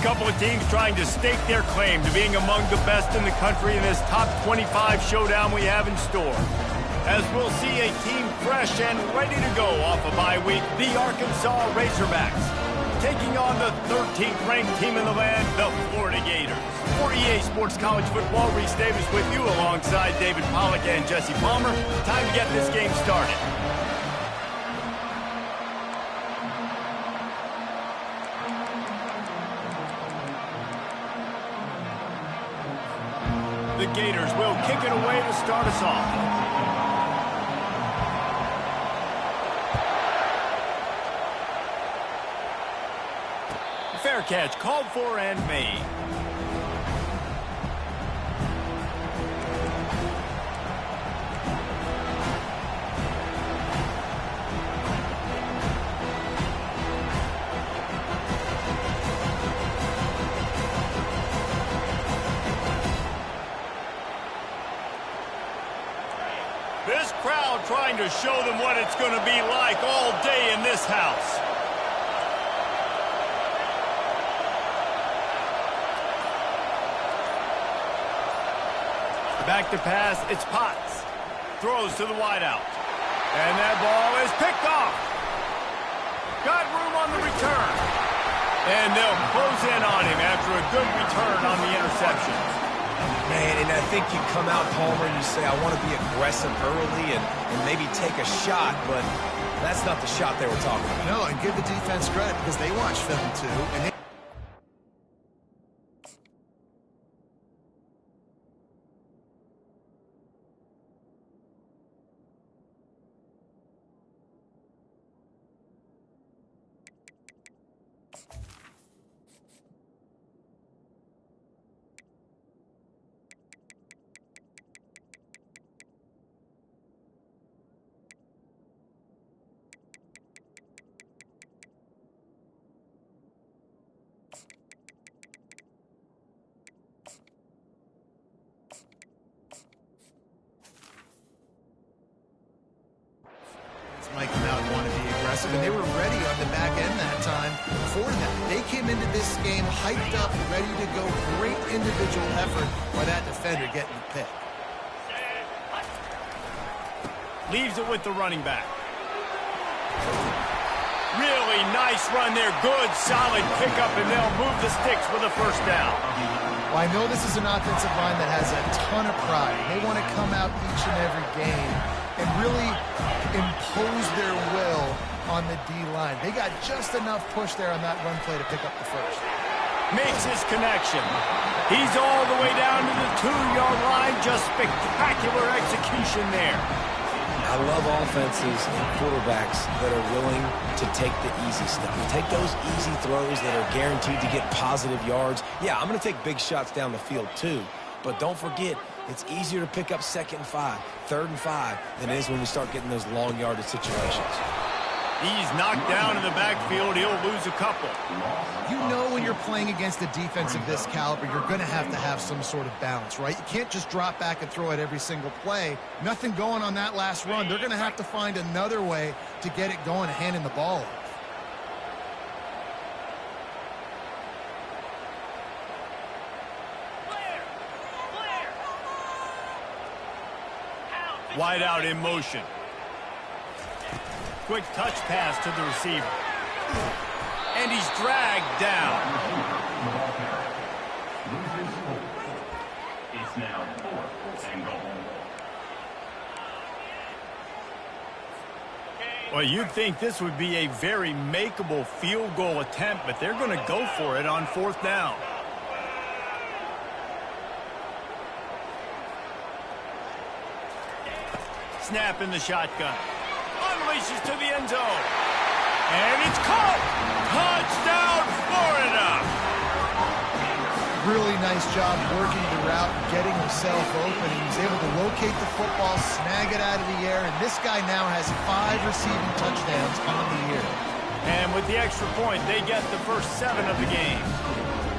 couple of teams trying to stake their claim to being among the best in the country in this top 25 showdown we have in store. As we'll see a team fresh and ready to go off a bye week, the Arkansas Razorbacks, taking on the 13th ranked team in the land, the Florida Gators. For EA Sports College Football, Reese Davis with you alongside David Pollack and Jesse Palmer. Time to get this game started. The Gators will kick it away to start us off. Fair catch called for and made. This crowd trying to show them what it's going to be like all day in this house. Back to pass, it's Potts. Throws to the wideout. And that ball is picked off. Got room on the return. And they'll close in on him after a good return on the interception. Man, and I think you come out, Palmer, and you say, I want to be aggressive early and maybe take a shot, but that's not the shot they were talking about. No, and give the defense credit because they watch film too, and might come out and want to be aggressive, and they were ready on the back end that time for that. They came into this game hyped up, ready to go. Great individual effort by that defender getting the pick. Leaves it with the running back. Really nice run there. Good, solid pickup, and they'll move the sticks with a first down. Well, I know this is an offensive line that has a ton of pride. They want to come out each and every game and really impose their will on the D-line. They got just enough push there on that run play to pick up the first. Makes his connection. He's all the way down to the 2-yard line. Just spectacular execution there. I love offenses and quarterbacks that are willing to take the easy stuff. Take those easy throws that are guaranteed to get positive yards. Yeah, I'm going to take big shots down the field too. But don't forget, it's easier to pick up 2nd and 5, 3rd and 5 than it is when we start getting those long yardage situations. He's knocked down in the backfield. He'll lose a couple. You know when you're playing against a defense of this caliber, you're going to have some sort of balance, right? You can't just drop back and throw it every single play. Nothing going on that last run. They're going to have to find another way to get it going and handing the ball off. Wide out in motion. Quick touch pass to the receiver. And he's dragged down. It's now 4th and goal. Well, you'd think this would be a very makeable field goal attempt, but they're going to go for it on 4th down. Snap in the shotgun. Unleashes to the end zone. And it's caught. Touchdown, Florida. Really nice job working the route and getting himself open. He was able to locate the football, snag it out of the air, and this guy now has 5 receiving touchdowns on the year. And with the extra point, they get the first 7 of the game.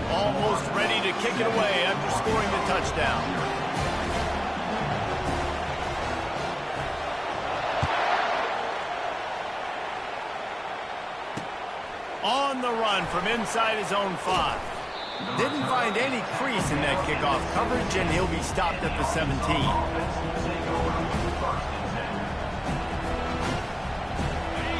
Almost ready to kick it away after scoring the touchdown. On the run from inside his own 5. Didn't find any crease in that kickoff coverage, and he'll be stopped at the 17.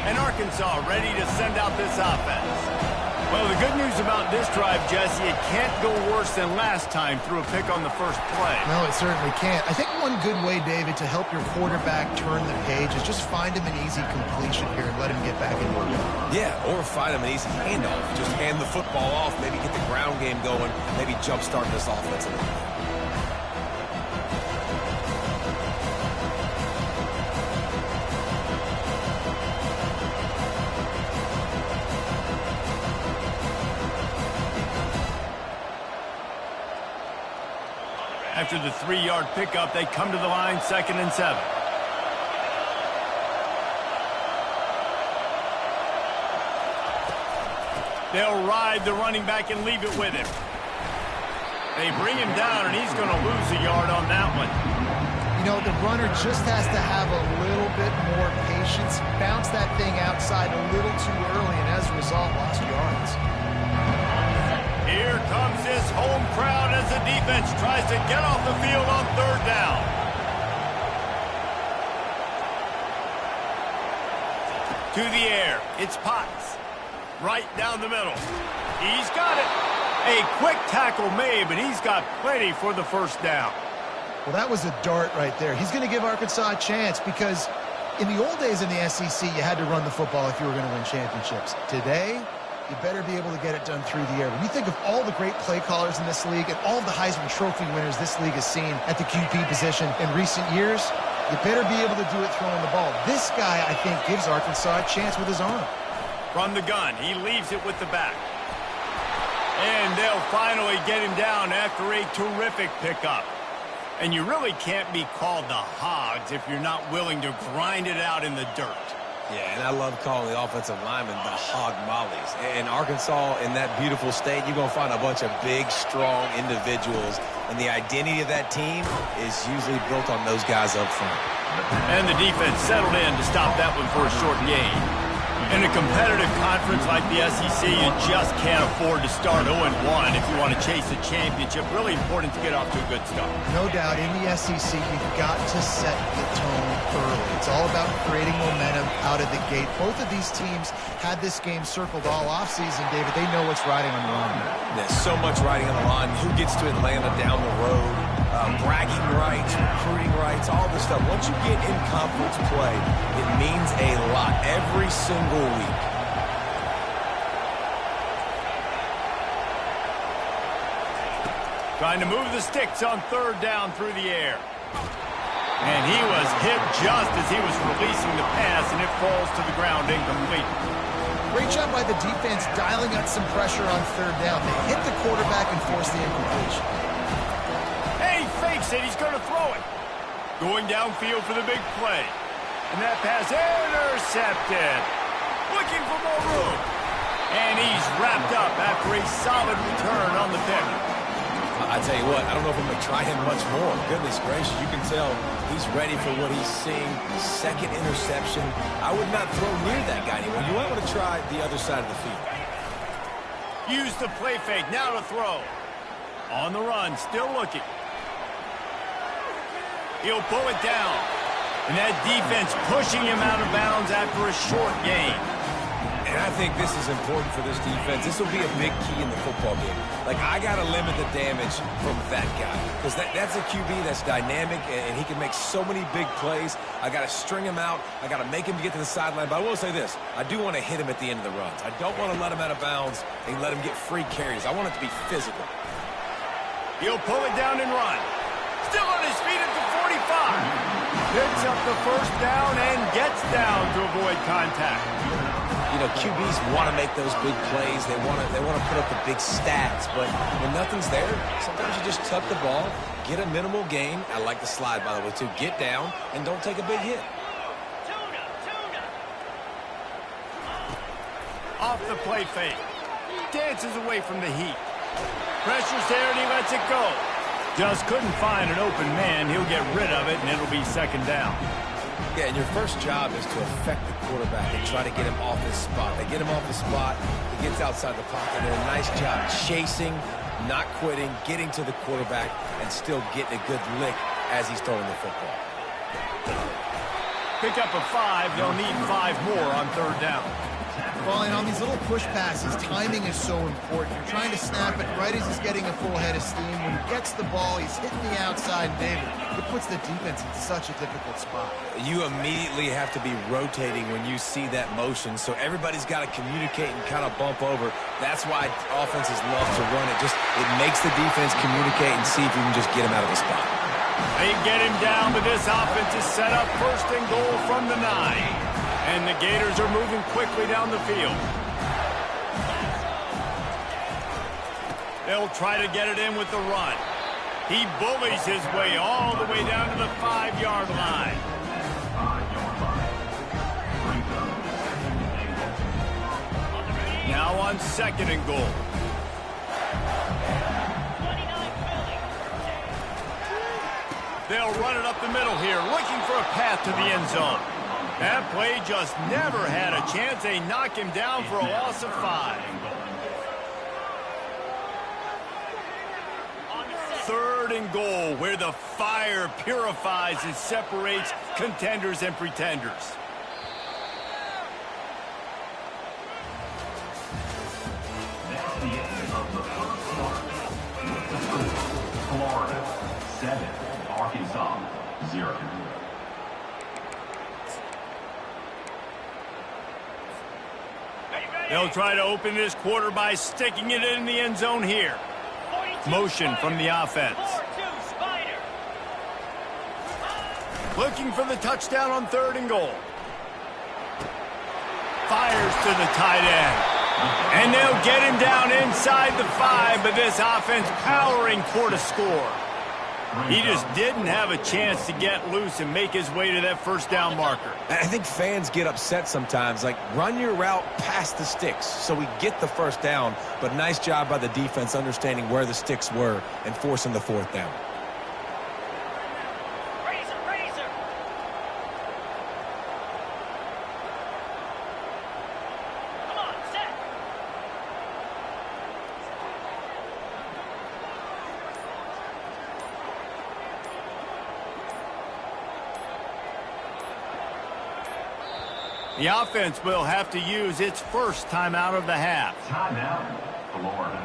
And Arkansas ready to send out this offense. Well, the good news about this drive, Jesse, it can't go worse than last time through a pick on the first play. No, it certainly can't. I think one good way, David, to help your quarterback turn the page is just find him an easy completion here and let him get back into it. Yeah, or find him an easy handoff. Just hand the football off, maybe get the ground game going, maybe jumpstart this offense a little bit. After the 3-yard pickup, they come to the line, 2nd and 7. They'll ride the running back and leave it with him. They bring him down, and he's going to lose a yard on that one. You know, the runner just has to have a little bit more patience, bounce that thing outside a little too early, and as a result, lost yards. Here comes this home crowd as the defense tries to get off the field on 3rd down. To the air, it's Potts. Right down the middle. He's got it. A quick tackle made, but he's got plenty for the 1st down. Well, that was a dart right there. He's going to give Arkansas a chance because in the old days in the SEC, you had to run the football if you were going to win championships. Today, you better be able to get it done through the air. When you think of all the great play callers in this league and all of the Heisman Trophy winners this league has seen at the QB position in recent years, you better be able to do it throwing the ball. This guy, I think, gives Arkansas a chance with his arm. From the gun, he leaves it with the back. And they'll finally get him down after a terrific pickup. And you really can't be called the Hogs if you're not willing to grind it out in the dirt. Yeah, and I love calling the offensive linemen the hog mollies. In Arkansas, in that beautiful state, you're going to find a bunch of big, strong individuals. And the identity of that team is usually built on those guys up front. And the defense settled in to stop that one for a short gain. In a competitive conference like the SEC, you just can't afford to start 0-1 if you want to chase a championship. Really important to get off to a good start. No doubt, in the SEC, you've got to set the tone early. It's all about creating momentum out of the gate. Both of these teams had this game circled all offseason, David. They know what's riding on the line. There's so much riding on the line. Who gets to Atlanta down the road? Bragging rights, recruiting rights, all this stuff. Once you get in conference play, it means a lot every single week. Trying to move the sticks on 3rd down through the air. And he was hit just as he was releasing the pass, and it falls to the ground incomplete. Great job by the defense dialing up some pressure on 3rd down. They hit the quarterback and forced the incompletion. Fakes it, he's going to throw it. Going downfield for the big play. And that pass intercepted. Looking for more room. And he's wrapped up after a solid return on the pick. I tell you what, I don't know if I'm going to try him much more. Goodness gracious, you can tell he's ready for what he's seeing. 2nd interception. I would not throw near that guy anymore. You might want to try the other side of the field. Use the play fake, now to throw. On the run, still looking. He'll pull it down. And that defense pushing him out of bounds after a short gain. And I think this is important for this defense. This will be a big key in the football game. Like, I got to limit the damage from that guy. Because that's a QB that's dynamic, and he can make so many big plays. I got to string him out. I got to make him get to the sideline. But I will say this. I do want to hit him at the end of the runs. I don't want to let him out of bounds and let him get free carries. I want it to be physical. He'll pull it down and run. Still on his feet at the 45. Picks up the 1st down and gets down to avoid contact. You know, QBs want to make those big plays. They want to put up the big stats. But when nothing's there, sometimes you just tuck the ball, get a minimal gain. I like the slide, by the way, too. Get down and don't take a big hit. Off the play fake. Dances away from the heat. Pressure's there and he lets it go. Just couldn't find an open man. He'll get rid of it, and it'll be 2nd down. Yeah, and your first job is to affect the quarterback and try to get him off his spot. They get him off the spot. He gets outside the pocket. They're a nice job chasing, not quitting, getting to the quarterback, and still getting a good lick as he's throwing the football. Pick up a 5. They'll need 5 more on 3rd down. Well, and on these little push passes, timing is so important. You're trying to snap it right as he's getting a full head of steam. When he gets the ball, he's hitting the outside, David. It puts the defense in such a difficult spot. You immediately have to be rotating when you see that motion, so everybody's got to communicate and kind of bump over. That's why offenses love to run it. It makes the defense communicate and see if you can just get him out of the spot. They get him down, but this offense is set up 1st and goal from the 9. And the Gators are moving quickly down the field. They'll try to get it in with the run. He bullies his way all the way down to the 5-yard line. Now on 2nd and goal. They'll run it up the middle here, looking for a path to the end zone. That play just never had a chance. They knock him down for a loss of 5. 3rd and goal, where the fire purifies and separates contenders and pretenders. That's the end of the 1st quarter. Florida 7, Arkansas 0. They'll try to open this quarter by sticking it in the end zone here. Motion from the offense. Looking for the touchdown on 3rd and goal. Fires to the tight end. And they'll get him down inside the 5, but this offense powering toward a score. He just didn't have a chance to get loose and make his way to that 1st down marker. I think fans get upset sometimes. Like, run your route past the sticks so we get the 1st down. But nice job by the defense understanding where the sticks were and forcing the 4th down. The offense will have to use its 1st timeout of the half. Timeout, Florida.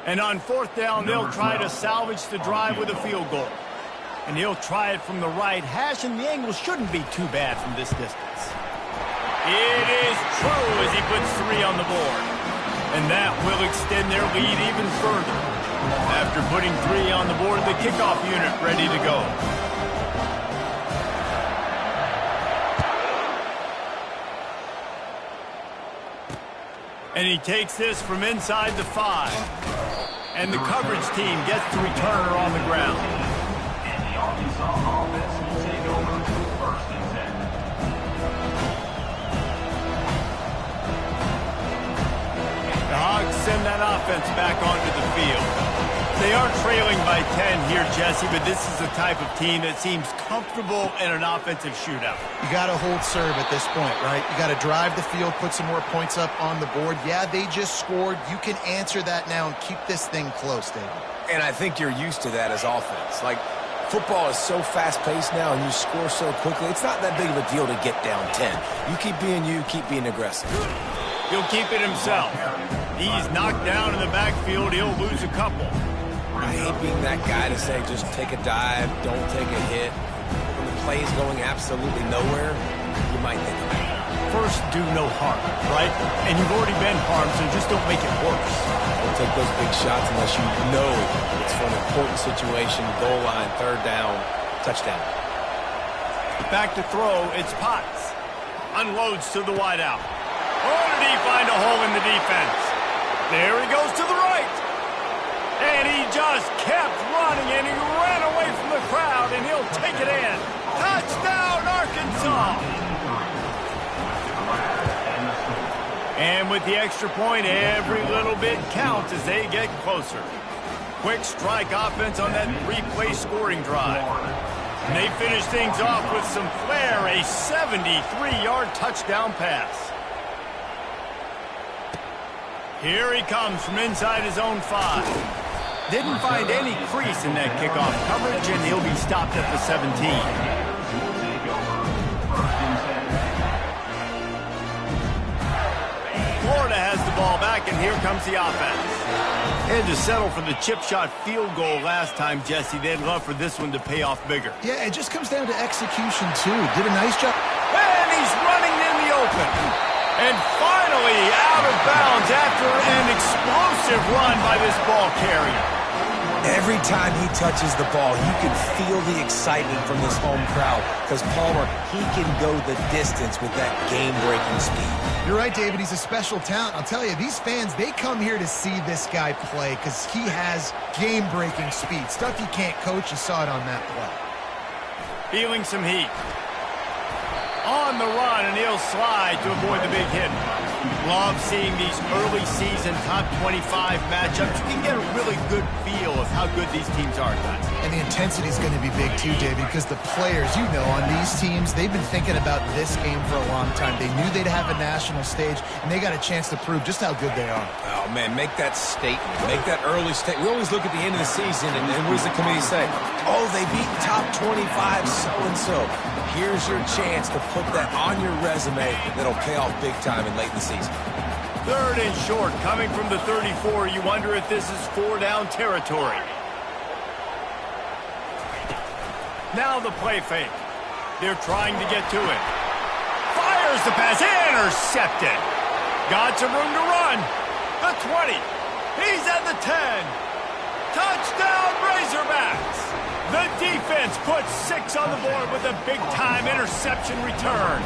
And on 4th down, they'll try to salvage the drive with a field goal. And he'll try it from the right hash, and the angle shouldn't be too bad from this distance. It is true as he puts 3 on the board. And that will extend their lead even further. After putting 3 on the board, the kickoff unit ready to go. And he takes this from inside the 5. And the coverage team gets to return her on the ground. And the Arkansas offense will take over 1st and 10. The Hogs send that offense back onto the field. They are trailing by 10 here, Jesse, but this is the type of team that seems comfortable in an offensive shootout. You got to hold serve at this point, right? You got to drive the field, put some more points up on the board. Yeah, they just scored. You can answer that now and keep this thing close, David. And I think you're used to that as offense. Like, football is so fast-paced now and you score so quickly, it's not that big of a deal to get down 10. You keep being aggressive. He'll keep it himself. He's knocked down in the backfield. He'll lose a couple. I hate being that guy to say just take a dive, don't take a hit. When the play is going absolutely nowhere, you might think about it. First, do no harm, right? And you've already been harmed, so just don't make it worse. Don't take those big shots unless you know it's for an important situation, goal line, 3rd down, touchdown. Back to throw, it's Potts. Unloads to the wideout. Oh, did he find a hole in the defense? There he goes to the right. And he just kept running, and he ran away from the crowd, and he'll take it in. Touchdown, Arkansas! And with the extra point, every little bit counts as they get closer. Quick strike offense on that 3-play scoring drive. And they finish things off with some flair, a 73-yard touchdown pass. Here he comes from inside his own 5. Didn't find any crease in that kickoff coverage, and he'll be stopped at the 17. Florida has the ball back, and here comes the offense. Had to settle for the chip shot field goal last time, Jesse. They'd love for this one to pay off bigger. Yeah, it just comes down to execution, too. Did a nice job. And he's running in the open. And finally out of bounds after an explosive run by this ball carrier. Every time he touches the ball, you can feel the excitement from this home crowd because Palmer, he can go the distance with that game-breaking speed. You're right, David. He's a special talent. I'll tell you, these fans, they come here to see this guy play because he has game-breaking speed. Stuff you can't coach. You saw it on that play. Feeling some heat. On the run, and he'll slide to avoid the big hit. Love seeing these early season top 25 matchups. You can get a really good feel of how good these teams are, guys. And the intensity is going to be big too, David, because the players, you know, on these teams, they've been thinking about this game for a long time. They knew they'd have a national stage, and they got a chance to prove just how good they are. Oh, man, make that statement. Make that early statement. We always look at the end of the season, and what does the committee say? Oh, they beat top 25 so-and-so. Here's your chance to put that on your resume that'll pay off big time in late in the season. 3rd and short, coming from the 34. You wonder if this is 4-down territory. Now the play fake. They're trying to get to it. Fires the pass. Intercepted. Got some room to run. The 20. He's at the 10. Touchdown, Razorbacks. The defense puts 6 on the board with a big-time interception return.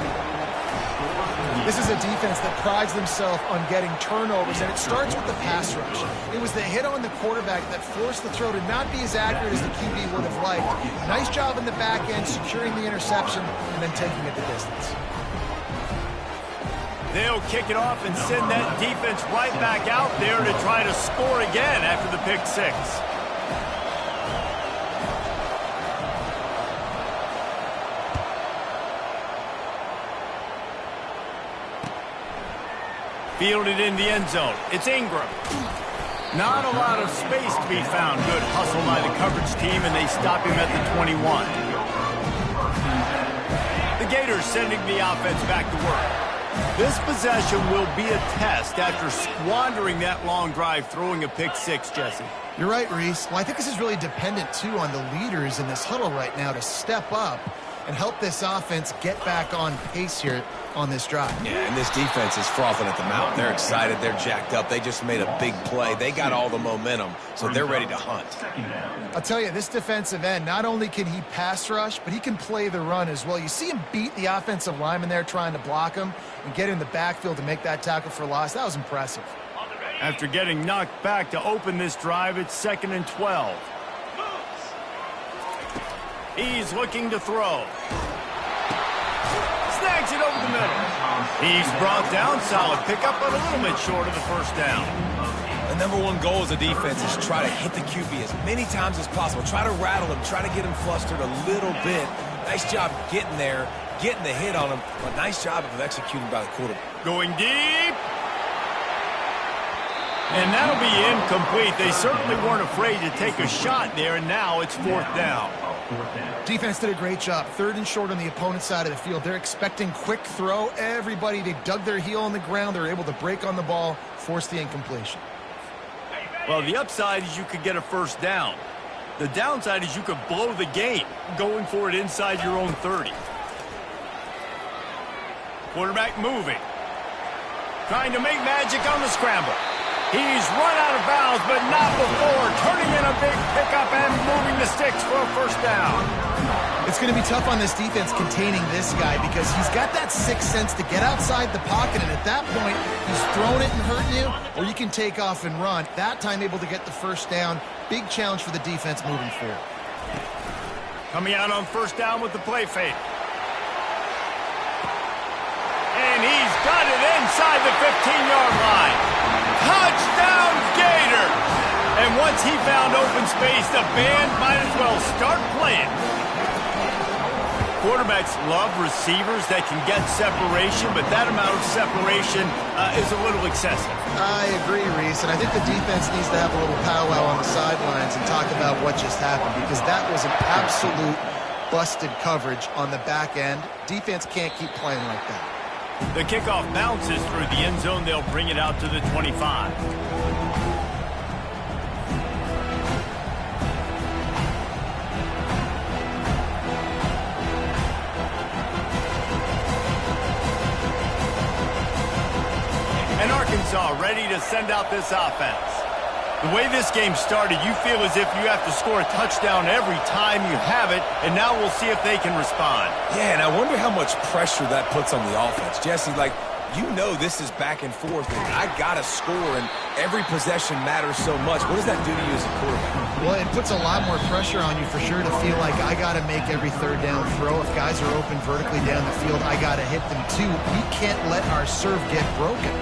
This is a defense that prides themselves on getting turnovers, and it starts with the pass rush. It was the hit on the quarterback that forced the throw to not be as accurate as the QB would have liked. Nice job in the back end, securing the interception, and then taking it the distance. They'll kick it off and send that defense right back out there to try to score again after the pick 6. Fielded in the end zone. It's Ingram. Not a lot of space to be found. Good hustle by the coverage team, and they stop him at the 21. The Gators sending the offense back to work. This possession will be a test after squandering that long drive, throwing a pick 6, Jesse. You're right, Reese. Well, I think this is really dependent, too, on the leaders in this huddle right now to step up and help this offense get back on pace here on this drive. Yeah, and this defense is frothing at the mouth. They're excited. They're jacked up. They just made a big play. They got all the momentum, so they're ready to hunt. I'll tell you, this defensive end, not only can he pass rush, but he can play the run as well. You see him beat the offensive lineman there trying to block him and get in the backfield to make that tackle for loss. That was impressive. After getting knocked back to open this drive, it's 2nd and 12. He's looking to throw. Snags it over the middle. He's brought down. Solid pickup, but a little bit short of the first down. The number one goal as a defense is try to hit the QB as many times as possible. Try to rattle him. Try to get him flustered a little bit. Nice job getting there, getting the hit on him, but nice job of executing by the quarterback. Going deep. And that'll be incomplete. They certainly weren't afraid to take a shot there, and now it's 4th down. Defense did a great job. 3rd and short on the opponent's side of the field. They're expecting quick throw. Everybody, they dug their heel on the ground. They're able to break on the ball, force the incompletion. Well, the upside is you could get a first down. The downside is you could blow the game going for it inside your own 30. Quarterback moving. Trying to make magic on the scramble. He's run out of bounds, but not before turning in a big pickup and moving the sticks for a first down. It's going to be tough on this defense containing this guy because he's got that sixth sense to get outside the pocket, and at that point, he's throwing it and hurting you, or you can take off and run. That time able to get the first down. Big challenge for the defense moving forward. Coming out on first down with the play fake. And he's got it inside the 15-yard line. Touchdown, Gator! And once he found open space, the band might as well start playing. quarterbacks love receivers that can get separation, but that amount of separation is a little excessive. I agree, Reese, and I think the defense needs to have a little powwow on the sidelines and talk about what just happened, because that was an absolute busted coverage on the back end. Defense can't keep playing like that. The kickoff bounces through the end zone. They'll bring it out to the 25. And Arkansas ready to send out this offense. The way this game started, you feel as if you have to score a touchdown every time you have it, and now we'll see if they can respond. Yeah, and I wonder how much pressure that puts on the offense. Jesse, you know this is back and forth, and I got to score, and every possession matters so much. What does that do to you as a quarterback? Well, it puts a lot more pressure on you for sure to feel like I got to make every third down throw. If guys are open vertically down the field, I got to hit them too. We can't let our serve get broken.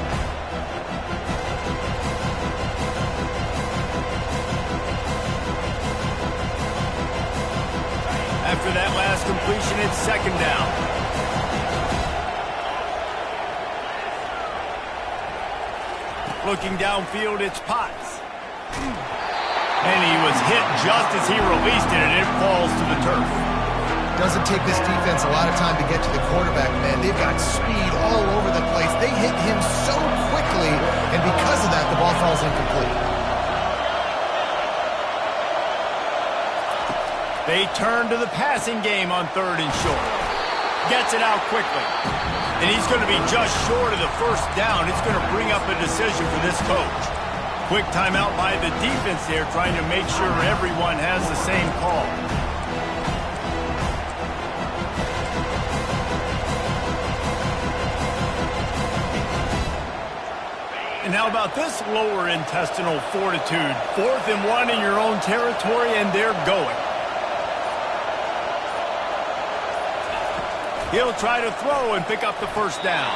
After that last completion, it's second down. Looking downfield, it's Potts. And he was hit just as he released it, and it falls to the turf. Doesn't take this defense a lot of time to get to the quarterback, man. They've got speed all over the place. They hit him so quickly, and because of that, the ball falls incomplete. They turn to the passing game on third and short. Gets it out quickly. And he's going to be just short of the first down. It's going to bring up a decision for this coach. Quick timeout by the defense there, trying to make sure everyone has the same call. And how about this lower intestinal fortitude? 4th and 1 in your own territory, and they're going. He'll try to throw and pick up the first down.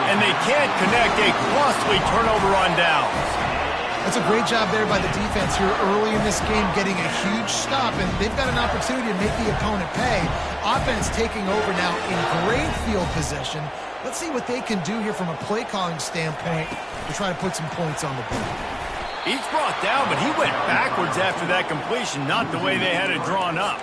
And they can't connect. A costly turnover on downs. That's a great job there by the defense here early in this game, getting a huge stop, and they've got an opportunity to make the opponent pay. Offense taking over now in great field position. Let's see what they can do here from a play calling standpoint to try to put some points on the board. He's brought down, but he went backwards after that completion, not the way they had it drawn up.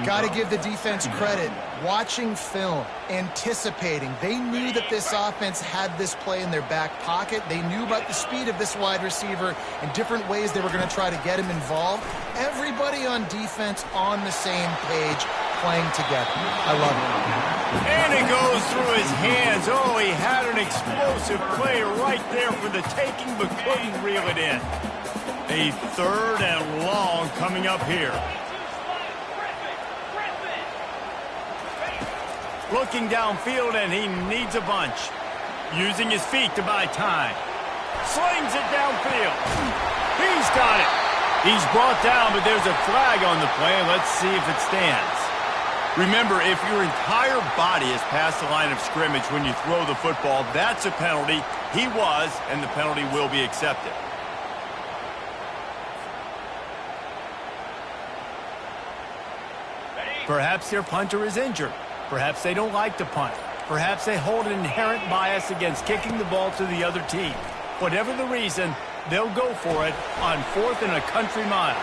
Got to give the defense credit. Watching film, anticipating. They knew that this offense had this play in their back pocket. They knew about the speed of this wide receiver and different ways they were going to try to get him involved. Everybody on defense on the same page, playing together. I love it. And it goes through his hands. Oh, he had an explosive play right there for the taking, but couldn't reel it in. A third and long coming up here. Looking downfield, and he needs a bunch. Using his feet to buy time. Slings it downfield. He's got it. He's brought down, but there's a flag on the play. Let's see if it stands. Remember, if your entire body is past the line of scrimmage when you throw the football, that's a penalty. He was, and the penalty will be accepted. Perhaps their punter is injured. Perhaps they don't like to punt. Perhaps they hold an inherent bias against kicking the ball to the other team. Whatever the reason, they'll go for it on 4th and a country mile.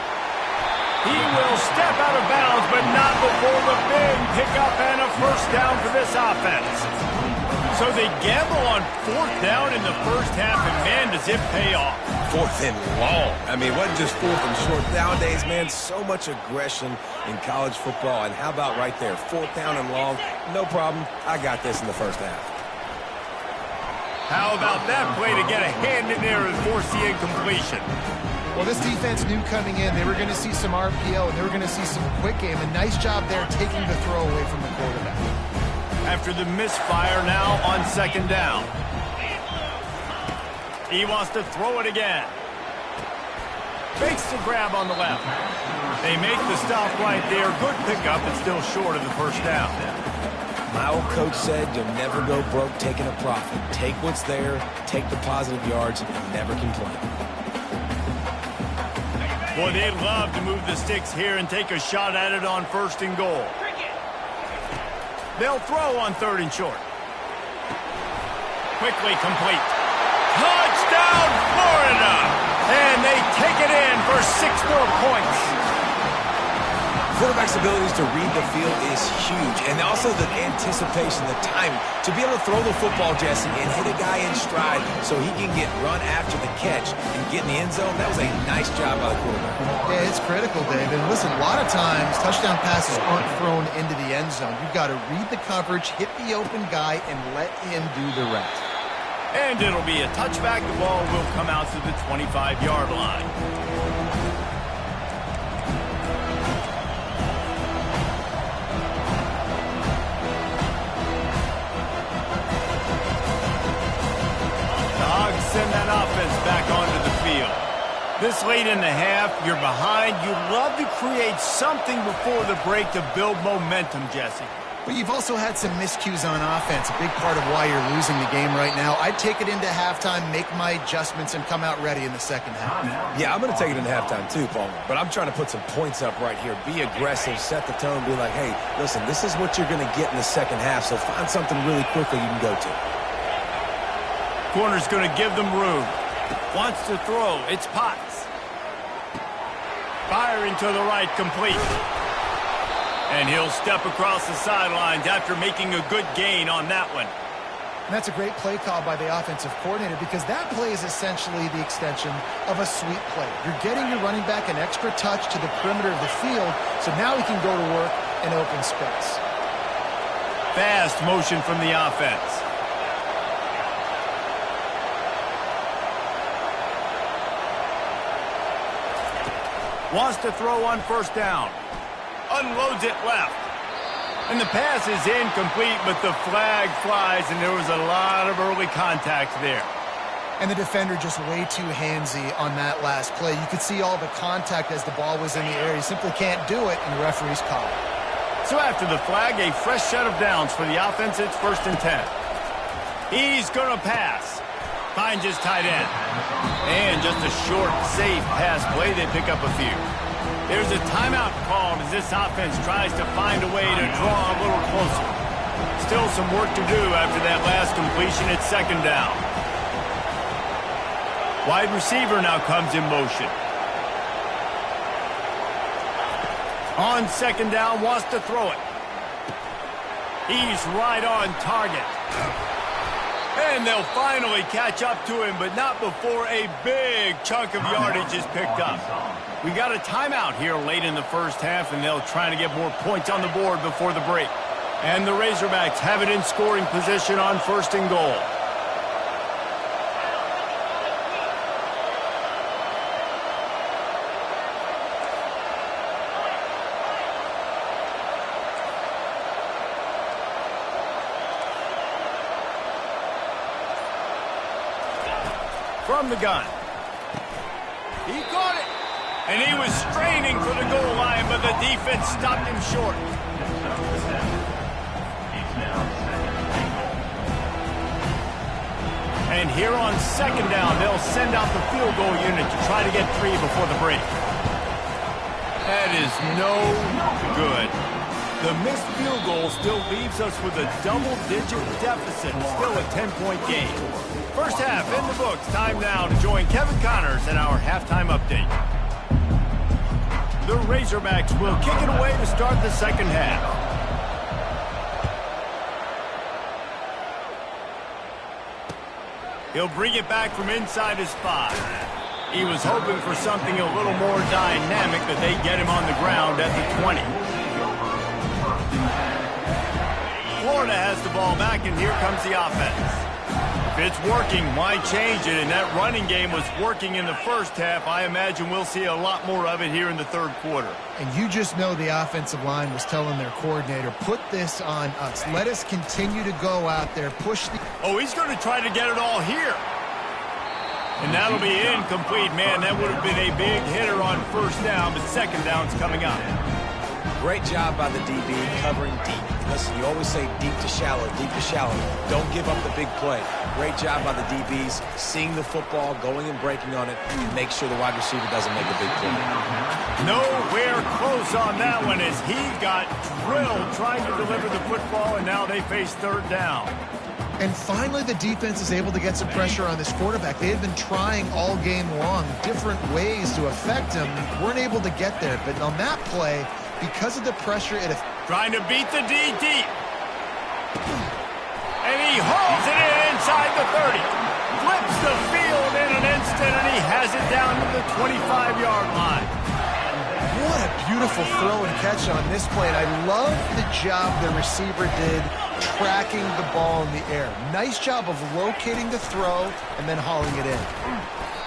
He will step out of bounds, but not before the big pickup and a first down for this offense. So they gamble on 4th down in the first half, and man, does it pay off. 4th and long. I mean, it wasn't just 4th and short. Nowadays, man, so much aggression in college football. And how about right there, 4th down and long? No problem. I got this in the first half. How about that play to get a hand in there and force the incompletion? Well, this defense knew coming in they were going to see some RPO and they were going to see some quick game. A nice job there taking the throw away from the quarterback. After the misfire now on second down. He wants to throw it again. Fakes the grab on the left. They make the stop right there. Good pickup, but still short of the first down. My old coach said you'll never go broke taking a profit. Take what's there, take the positive yards, and never complain. Boy, they'd love to move the sticks here and take a shot at it on 1st and goal. They'll throw on 3rd and short. Quickly complete. Touchdown, Florida! And they take it in for 6 more points. Quarterback's abilities to read the field is huge, and also the anticipation, the timing. To be able to throw the football, Jesse, and hit a guy in stride so he can get run after the catch and get in the end zone, that was a nice job by the quarterback. Yeah, it's critical, Dave. And listen, a lot of times touchdown passes aren't thrown into the end zone. You've got to read the coverage, hit the open guy, and let him do the rest. And it'll be a touchback. The ball will come out to the 25-yard line. Send that offense back onto the field. This late in the half, you're behind. You'd love to create something before the break to build momentum, Jesse. But you've also had some miscues on offense, a big part of why you're losing the game right now. I'd take it into halftime, make my adjustments, and come out ready in the second half. Yeah, I'm going to take it into halftime too, Paul. But I'm trying to put some points up right here. Be aggressive, set the tone, be like, hey, listen, this is what you're going to get in the second half, so find something really quickly you can go to. Corner's going to give them room. Wants to throw. It's Potts. Firing to the right, complete. And he'll step across the sidelines after making a good gain on that one. And that's a great play call by the offensive coordinator because that play is essentially the extension of a sweep play. You're getting your running back an extra touch to the perimeter of the field, so now he can go to work in open space. Fast motion from the offense. Wants to throw on 1st down. Unloads it left. And the pass is incomplete, but the flag flies, and there was a lot of early contact there. And the defender just way too handsy on that last play. You could see all the contact as the ball was in the air. He simply can't do it, and the referee's call it. So after the flag, a fresh set of downs for the offense. It's 1st and 10. He's going to pass. Finds his tight end. And just a short, safe pass play. They pick up a few. There's a timeout called as this offense tries to find a way to draw a little closer. Still some work to do after that last completion at 2nd down. Wide receiver now comes in motion. On 2nd down, wants to throw it. He's right on target. And they'll finally catch up to him, but not before a big chunk of yardage is picked up. We got a timeout here late in the first half, and they'll try to get more points on the board before the break. And the Razorbacks have it in scoring position on 1st and goal. From the gun. He caught it. And he was straining for the goal line, but the defense stopped him short. And here on 2nd down, they'll send out the field goal unit to try to get 3 before the break. That is no good. The missed field goal still leaves us with a double-digit deficit, still a 10-point game. First half in the books. Time now to join Kevin Connors in our halftime update. The Razorbacks will kick it away to start the second half. He'll bring it back from inside his 5. He was hoping for something a little more dynamic, but they get him on the ground at the 20. Florida has the ball back, and here comes the offense. If it's working, why change it? And that running game was working in the first half. I imagine we'll see a lot more of it here in the 3rd quarter. And you just know the offensive line was telling their coordinator, put this on us. Let us continue to go out there, push the... Oh, he's going to try to get it all here. And that'll be incomplete. Man, that would have been a big hitter on 1st down, but 2nd down's coming up. Great job by the DB covering deep. Listen, you always say deep to shallow, deep to shallow. Don't give up the big play. Great job by the DBs, seeing the football, going and breaking on it, and make sure the wide receiver doesn't make a big play. Nowhere close on that one as he got drilled trying to deliver the football, and now they face third down. And finally, the defense is able to get some pressure on this quarterback. They had been trying all game long different ways to affect him. Weren't able to get there. But on that play, because of the pressure, trying to beat the D deep. And he hauls it in inside the 30. Flips the field in an instant, and he has it down to the 25-yard line. What a beautiful throw and catch on this play. And I love the job the receiver did tracking the ball in the air. Nice job of locating the throw and then hauling it in.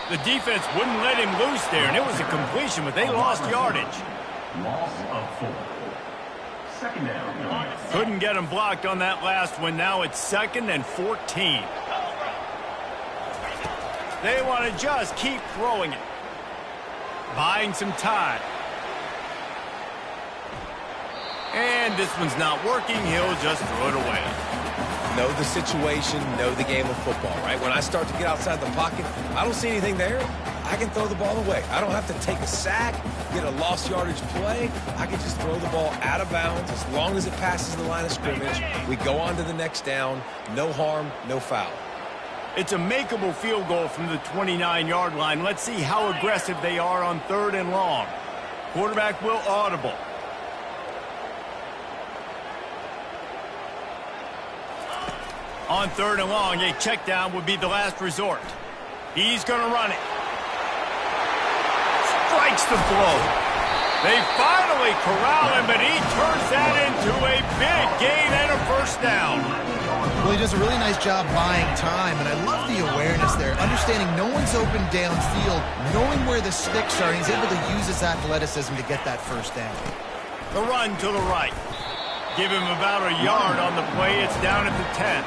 The defense wouldn't let him loose there, and it was a completion, but they lost yardage. Loss of 4. Second down. Couldn't get him blocked on that last one. Now it's 2nd and 14. They want to just keep throwing it. Buying some time. And this one's not working. He'll just throw it away. Know the situation, know the game of football, right? When I start to get outside the pocket, I don't see anything there. I can throw the ball away. I don't have to take a sack, get a lost yardage play. I can just throw the ball out of bounds as long as it passes the line of scrimmage. We go on to the next down. No harm, no foul. It's a makeable field goal from the 29-yard line. Let's see how aggressive they are on 3rd and long. Quarterback will audible. On 3rd and long, a check down would be the last resort. He's going to run it. Strikes the blow. They finally corral him, but he turns that into a big gain and a first down. Well, he does a really nice job buying time, and I love the awareness there. Understanding no one's open downfield, knowing where the sticks are, and he's able to use his athleticism to get that first down. The run to the right. Give him about a yard on the play. It's down at the 10.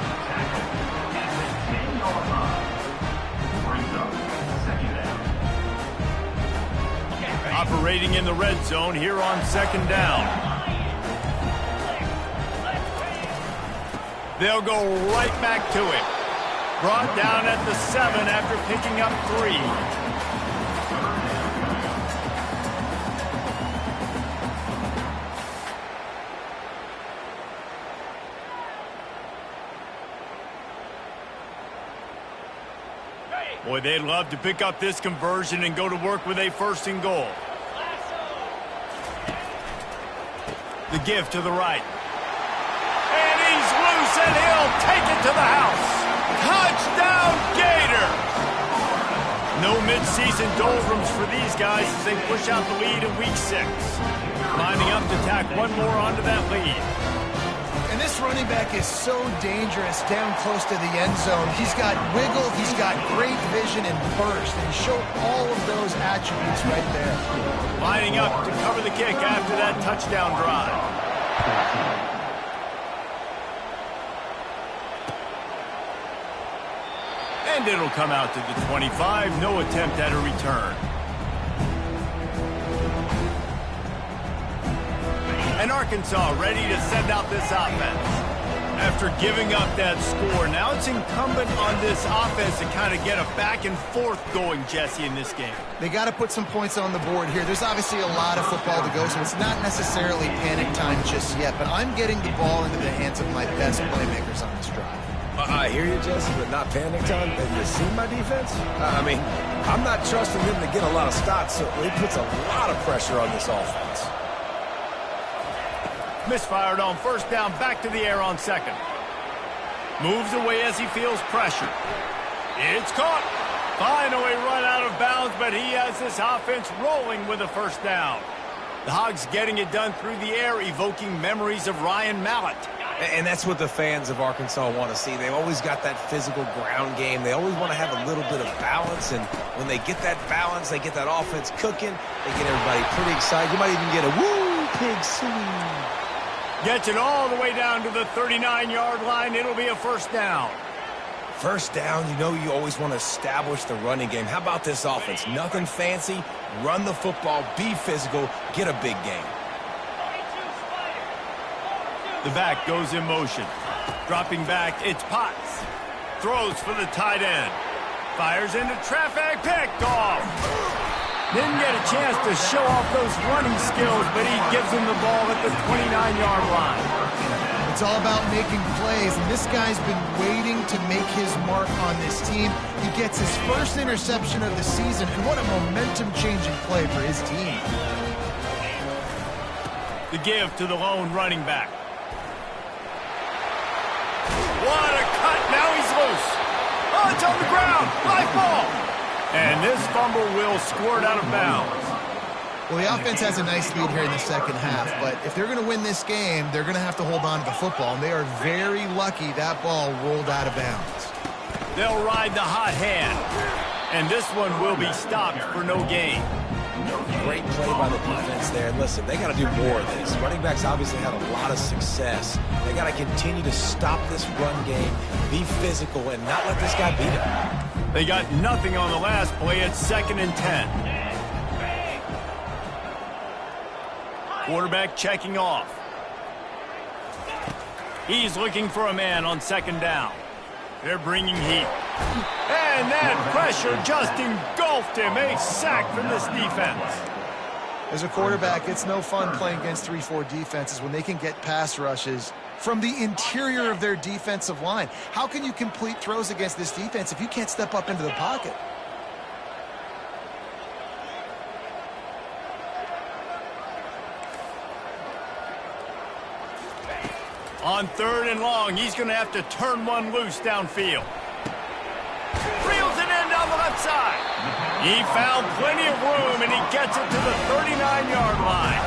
Operating in the red zone here on 2nd down. They'll go right back to it. Brought down at the 7 after picking up 3. Boy, they'd love to pick up this conversion and go to work with a 1st and goal. The give to the right. And he's loose, and he'll take it to the house. Touchdown, Gator! No midseason doldrums for these guys as they push out the lead in Week 6. Lining up to tack one more onto that lead. And this running back is so dangerous down close to the end zone. He's got wiggle, he's got great vision and burst, and he showed all of those attributes right there. Lining up to cover the kick after that touchdown drive. And it'll come out to the 25. No attempt at a return. And Arkansas ready to send out this offense. After giving up that score, now it's incumbent on this offense to kind of get a back and forth going, Jesse, in this game. They got to put some points on the board here. There's obviously a lot of football to go, so it's not necessarily panic time just yet, but I'm getting the ball into the hands of my best playmakers on this drive. I hear you, Jesse, but not panic time. Have you seen my defense? I mean, I'm not trusting them to get a lot of stops, so it puts a lot of pressure on this offense. Misfired on 1st down, back to the air on 2nd. Moves away as he feels pressure. It's caught. Finally run out of bounds, but he has this offense rolling with a 1st down. The Hogs getting it done through the air, evoking memories of Ryan Mallett. And that's what the fans of Arkansas want to see. They've always got that physical ground game. They always want to have a little bit of balance, and when they get that balance, they get that offense cooking, they get everybody pretty excited. You might even get a woo, pig swing. Gets it all the way down to the 39-yard line. It'll be a 1st down. 1st down, you know you always want to establish the running game. How about this offense? Nothing fancy. Run the football, be physical, get a big game. The back goes in motion. Dropping back, it's Potts. Throws for the tight end. Fires into traffic, picked off. Didn't get a chance to show off those running skills, but he gives him the ball at the 29-yard line. It's all about making plays, and this guy's been waiting to make his mark on this team. He gets his first interception of the season, and what a momentum-changing play for his team. The give to the lone running back. What a cut! Now he's loose. Oh, it's on the ground. Live ball. And this fumble will squirt out of bounds. Well, the offense has a nice lead here in the second half, but if they're going to win this game, they're going to have to hold on to the football, and they are very lucky that ball rolled out of bounds. They'll ride the hot hand, and this one will be stopped for no gain. Great play by the defense there. And listen, they got to do more of this. Running backs obviously had a lot of success. They got to continue to stop this run game, be physical, and not let this guy beat them. They got nothing on the last play. It's 2nd and 10. Quarterback checking off. He's looking for a man on 2nd down. They're bringing heat. And that pressure just engulfed him. A sack from this defense. As a quarterback, it's no fun playing against 3-4 defenses when they can get pass rushes from the interior of their defensive line. How can you complete throws against this defense if you can't step up into the pocket? On 3rd and long, he's going to have to turn one loose downfield. Reels it in down the left side. He found plenty of room, and he gets it to the 39-yard line.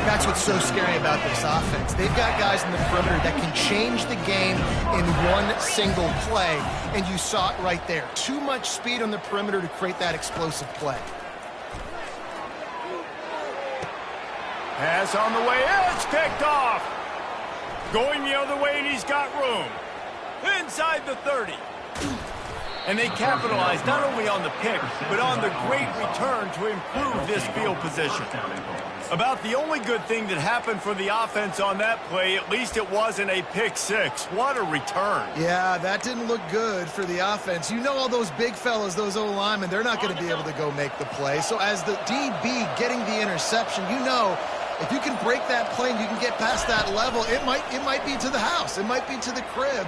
That's what's so scary about this offense. They've got guys in the perimeter that can change the game in one single play, and you saw it right there. Too much speed on the perimeter to create that explosive play. Pass on the way. It's picked off. Going the other way, and he's got room. Inside the 30. And they capitalized not only on the pick, but on the great return to improve this field position. About the only good thing that happened for the offense on that play, at least it wasn't a pick six. What a return. Yeah, that didn't look good for the offense. You know all those big fellas, those O-linemen, they're not going to be able to go make the play. So as the DB getting the interception, you know if you can break that play and you can get past that level, it might be to the house. It might be to the crib.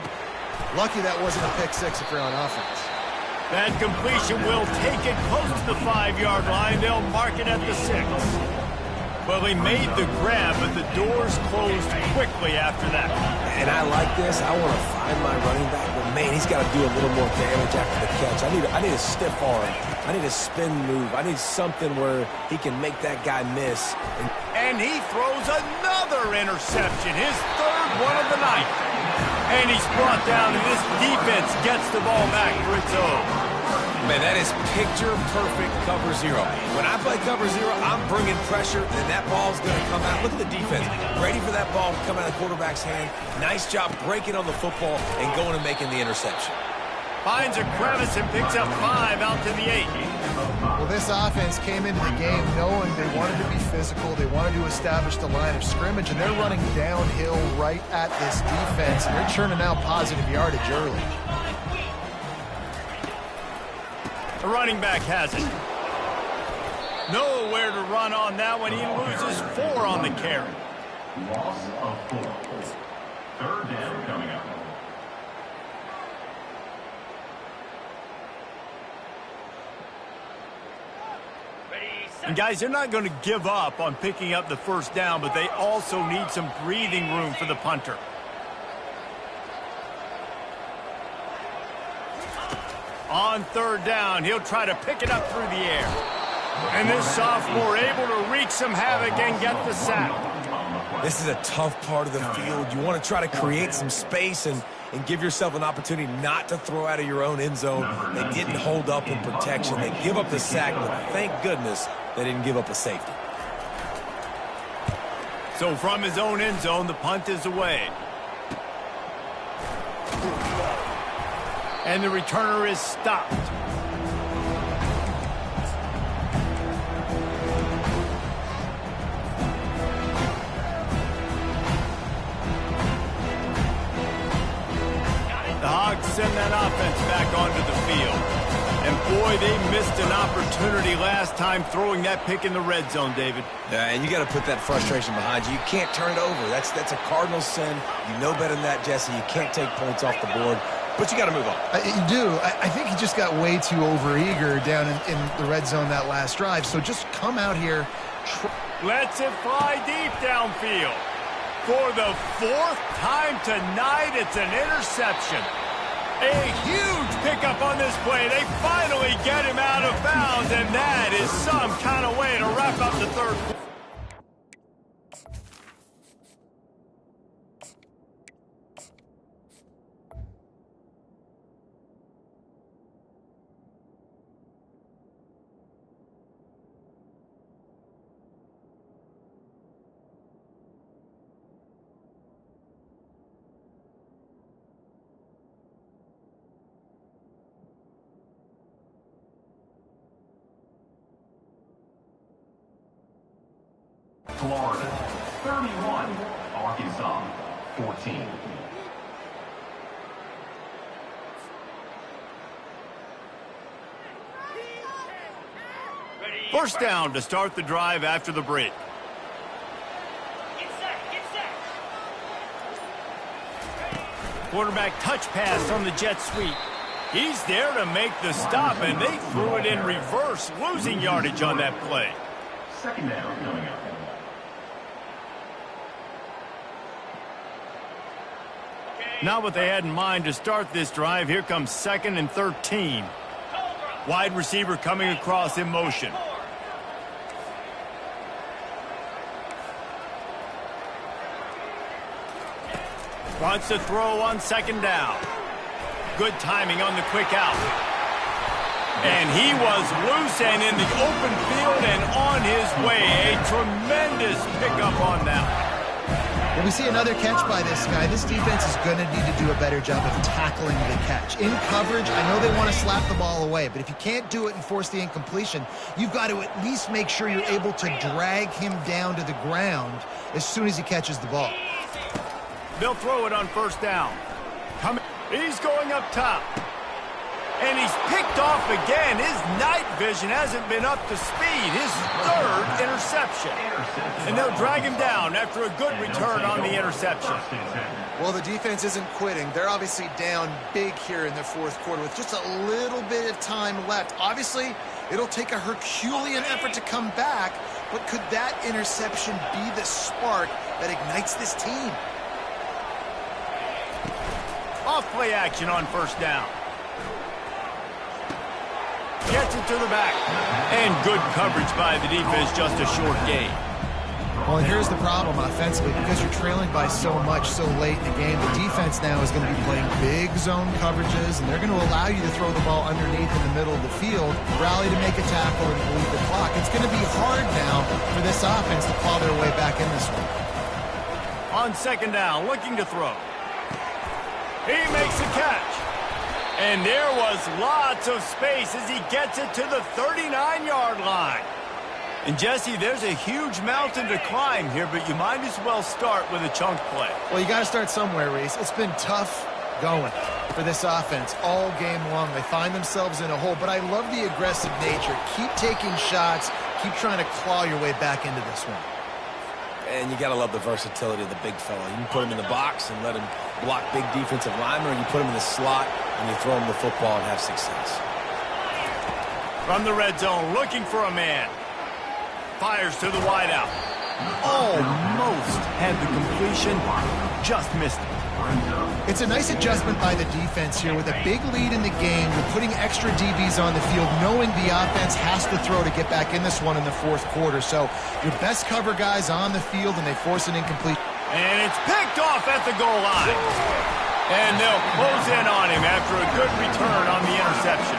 Lucky that wasn't a pick six if you're on offense. That completion will take it close to the 5-yard line. They'll mark it at the 6. Well, he made the grab, but the doors closed quickly after that. And I like this. I want to find my running back, but man, he's got to do a little more damage after the catch. I need a stiff arm. I need a spin move. I need something where he can make that guy miss. And he throws another interception, his 3rd one of the night. And he's brought down, and this defense gets the ball back for its own. Man, that is picture-perfect cover zero. When I play cover zero, I'm bringing pressure, and that ball's going to come out. Look at the defense. Ready for that ball to come out of the quarterback's hand. Nice job breaking on the football and going and making the interception. Finds a crevice and picks up 5 out to the 8. Well, this offense came into the game knowing they wanted to be physical. They wanted to establish the line of scrimmage, and they're running downhill right at this defense. And they're churning out positive yardage early. The running back has it. Nowhere to run on that one. He loses 4 on the carry. Loss of 4. 3rd down coming up. And guys, they're not going to give up on picking up the 1st down, but they also need some breathing room for the punter. On 3rd down, he'll try to pick it up through the air. And this sophomore able to wreak some havoc and get the sack. This is a tough part of the field. You want to try to create some space and give yourself an opportunity not to throw out of your own end zone. They didn't hold up in protection. They give up the sack, but thank goodness they didn't give up a safety. So from his own end zone, the punt is away. And the returner is stopped. Bucs send that offense back onto the field. And boy, they missed an opportunity last time throwing that pick in the red zone, David. Yeah, and you got to put that frustration behind you. You can't turn it over. That's a cardinal sin. You know better than that, Jesse. You can't take points off the board, but you got to move on. You do. I think he just got way too overeager down in the red zone that last drive. So just come out here. Lets it fly deep downfield. For the fourth time tonight, it's an interception. A huge pickup on this play. They finally get him out of bounds, and that is some kind of way to wrap up the third quarter. Florida 31, Arkansas 14. First down to start the drive after the break. Quarterback touch pass on the jet sweep. He's there to make the stop, and they threw it in reverse, losing yardage on that play. Second down coming up. Not what they had in mind to start this drive. Here comes 2nd and 13. Wide receiver coming across in motion. Wants to throw on 2nd down. Good timing on the quick out. And he was loose and in the open field and on his way. A tremendous pickup on that. When we see another catch by this guy, this defense is going to need to do a better job of tackling the catch. In coverage, I know they want to slap the ball away, but if you can't do it and force the incompletion, you've got to at least make sure you're able to drag him down to the ground as soon as he catches the ball. They'll throw it on first down. He's going up top. And he's picked off again. His night vision hasn't been up to speed. His third interception. And they'll drag him down after a good return on the interception. Well, the defense isn't quitting. They're obviously down big here in the fourth quarter with just a little bit of time left. Obviously, it'll take a Herculean effort to come back, but could that interception be the spark that ignites this team? Off play action on first down. Gets it to the back. And good coverage by the defense, just a short gain. Well, and here's the problem offensively. Because you're trailing by so much so late in the game, the defense now is going to be playing big zone coverages, and they're going to allow you to throw the ball underneath in the middle of the field, rally to make a tackle, and bleed the clock. It's going to be hard now for this offense to claw their way back in this one. On 2nd down, looking to throw. He makes the catch. And there was lots of space as he gets it to the 39-yard line. And, Jesse, there's a huge mountain to climb here, but you might as well start with a chunk play. Well, you got to start somewhere, Reese. It's been tough going for this offense all game long. They find themselves in a hole, but I love the aggressive nature. Keep taking shots. Keep trying to claw your way back into this one. And you got to love the versatility of the big fella. You can put him in the box and let him block big defensive linemen, or you put him in the slot and you throw him the football and have success. From the red zone, looking for a man. Fires to the wideout. Almost had the completion, just missed it. It's a nice adjustment by the defense here with a big lead in the game. You're putting extra DBs on the field, knowing the offense has to throw to get back in this one in the fourth quarter. So your best cover guys on the field, and they force an incomplete. And it's picked off at the goal line. And they'll close in on him after a good return on the interception.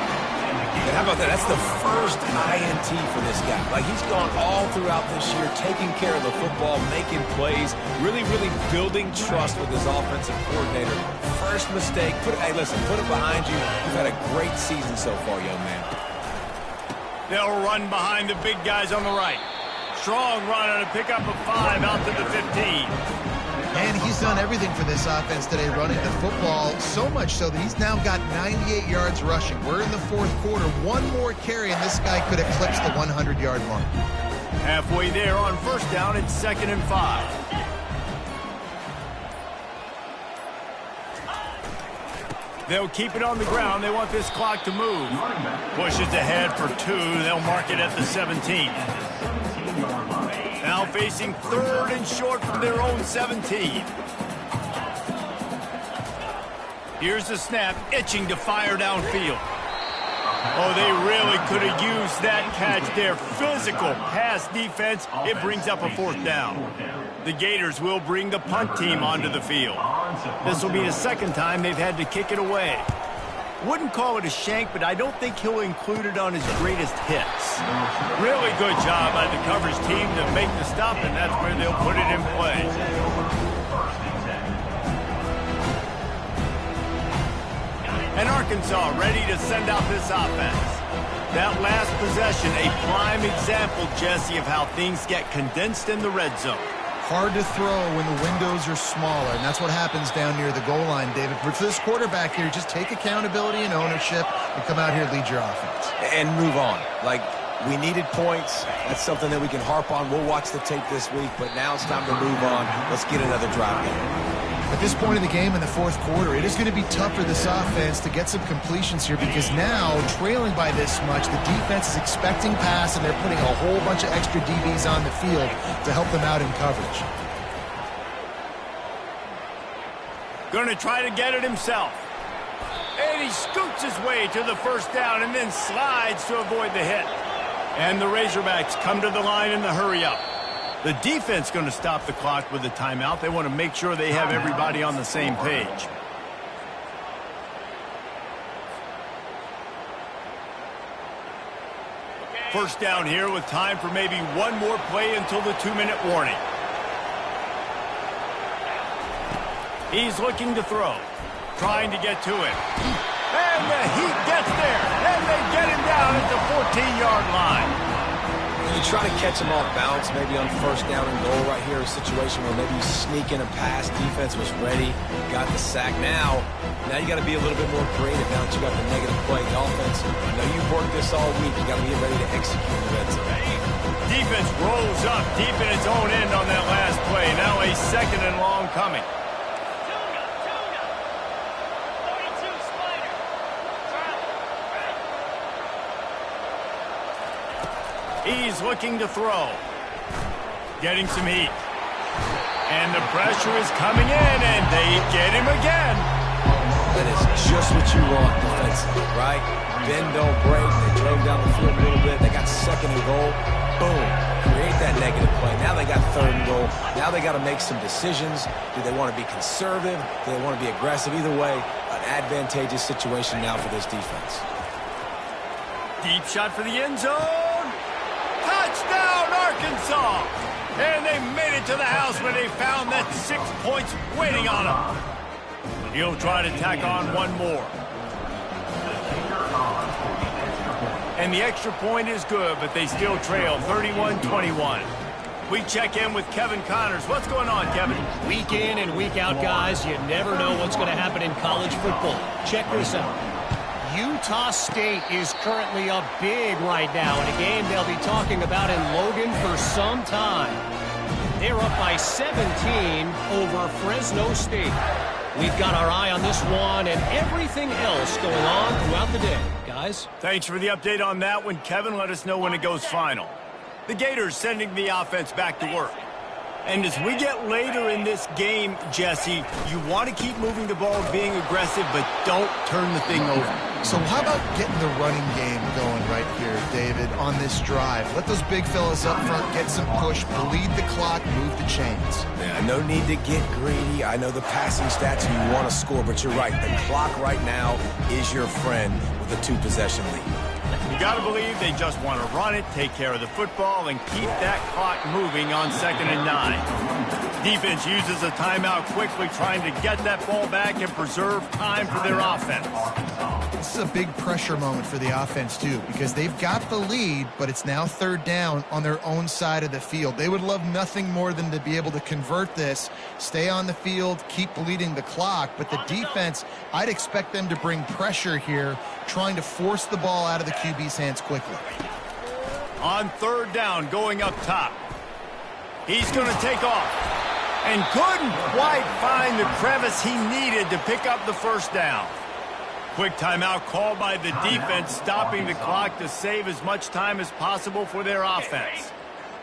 And how about that? That's the first INT for this guy. Like, he's gone all throughout this year, taking care of the football, making plays, really building trust with his offensive coordinator. First mistake, hey, listen, put it behind you. You've had a great season so far, young man. They'll run behind the big guys on the right. Strong run on a pickup of 5 out to the 15. And he's He's done everything for this offense today, running the football, so much so that he's now got 98 yards rushing. We're in the fourth quarter. One more carry, and this guy could eclipse the 100-yard mark. Halfway there on first down, it's 2nd and 5. They'll keep it on the ground. They want this clock to move. Pushes ahead for 2. They'll mark it at the 17. Now facing 3rd and short from their own 17. Here's the snap, itching to fire downfield. Oh, they really could have used that catch there. Physical pass defense. It brings up a 4th down. The Gators will bring the punt team onto the field. This will be the 2nd time they've had to kick it away. Wouldn't call it a shank, but I don't think he'll include it on his greatest hits. Really good job by the coverage team to make the stop, and that's where they'll put it in play. And Arkansas ready to send out this offense. That last possession, a prime example, Jesse, of how things get condensed in the red zone. Hard to throw when the windows are smaller, and that's what happens down near the goal line, David. But for this quarterback here, just take accountability and ownership and come out here and lead your offense. And move on. Like, we needed points. That's something that we can harp on. We'll watch the tape this week, but now it's time to move on. Let's get another drive going. At this point in the game in the fourth quarter, it is going to be tough for this offense to get some completions here because now, trailing by this much, the defense is expecting pass, and they're putting a whole bunch of extra DBs on the field to help them out in coverage. Going to try to get it himself. And he scoots his way to the 1st down and then slides to avoid the hit. And the Razorbacks come to the line in the hurry-up. The defense going to stop the clock with a timeout. They want to make sure they have everybody on the same page. First down here with time for maybe one more play until the 2-minute warning. He's looking to throw, trying to get to it. And the heat gets there, and they get him down at the 14-yard line. You try to catch him off balance, maybe on 1st down and goal right here, a situation where maybe you sneak in a pass, defense was ready, got the sack. Now you got to be a little bit more creative now that you got the negative play. The offense, I know you've worked this all week. You got to get ready to execute the red zone. Defense rolls up deep in its own end on that last play. Now a 2nd and long coming. He's looking to throw. Getting some heat. And the pressure is coming in, and they get him again. That is just what you want defensively, right? Bend, don't break. They drove down the field a little bit. They got 2nd and goal. Boom. Create that negative play. Now they got 3rd and goal. Now they got to make some decisions. Do they want to be conservative? Do they want to be aggressive? Either way, an advantageous situation now for this defense. Deep shot for the end zone. Touchdown, Arkansas! And they made it to the house where they found that 6 points waiting on them. He'll try to tack on one more. And the extra point is good, but they still trail 31-21. We check in with Kevin Connors. What's going on, Kevin? Week in and week out, guys, you never know what's going to happen in college football. Check this out. Utah State is currently up big right now in a game they'll be talking about in Logan for some time. They're up by 17 over Fresno State. We've got our eye on this one and everything else going on throughout the day, guys. Thanks for the update on that one, Kevin. Let us know when it goes final. The Gators sending the offense back to work. And as we get later in this game, Jesse, you want to keep moving the ball, being aggressive, but don't turn the thing over. So how about getting the running game going right here, David, on this drive? Let those big fellas up front get some push, bleed the clock, move the chains. Yeah, no need to get greedy. I know the passing stats and you want to score, but you're right. The clock right now is your friend with a 2-possession lead. You got to believe they just want to run it, take care of the football, and keep that clock moving on 2nd and 9. Defense uses a timeout quickly, trying to get that ball back and preserve time for their offense. This is a big pressure moment for the offense, too, because they've got the lead, but it's now third down on their own side of the field. They would love nothing more than to be able to convert this, stay on the field, keep bleeding the clock. But the defense, I'd expect them to bring pressure here, trying to force the ball out of the QB's hands quickly. On third down, going up top. He's going to take off. And couldn't quite find the crevice he needed to pick up the first down. Quick timeout called by the defense, stopping the clock to save as much time as possible for their offense.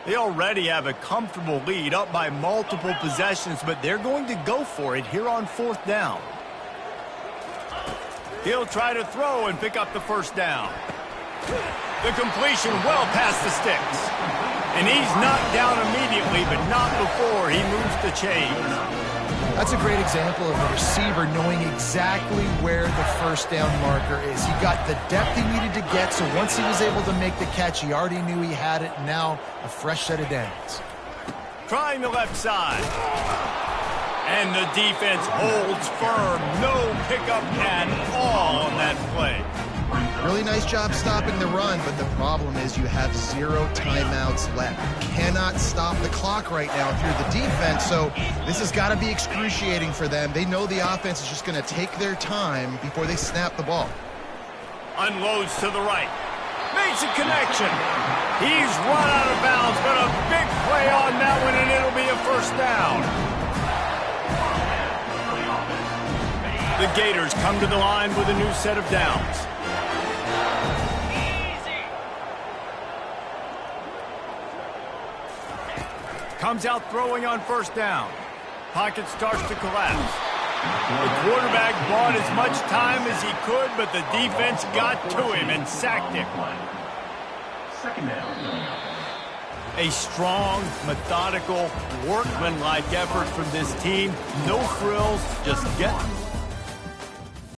They already have a comfortable lead, up by multiple possessions, but they're going to go for it here on fourth down. He'll try to throw and pick up the first down. The completion well past the sticks. And he's knocked down immediately, but not before he moves the chains. That's a great example of a receiver knowing exactly where the first down marker is. He got the depth he needed to get, so once he was able to make the catch, he already knew he had it. Now a fresh set of downs. Trying the left side. And the defense holds firm. No pickup at all on that play. Really nice job stopping the run, but the problem is you have 0 timeouts left. You cannot stop the clock right now if you're the defense, so this has got to be excruciating for them. They know the offense is just going to take their time before they snap the ball. Unloads to the right. Makes a connection. He's run out of bounds, but a big play on that one, and it'll be a first down. The Gators come to the line with a new set of downs. Comes out throwing on first down. Pocket starts to collapse. The quarterback bought as much time as he could, but the defense got to him and sacked him. Second down. A strong, methodical, workmanlike effort from this team. No frills, just get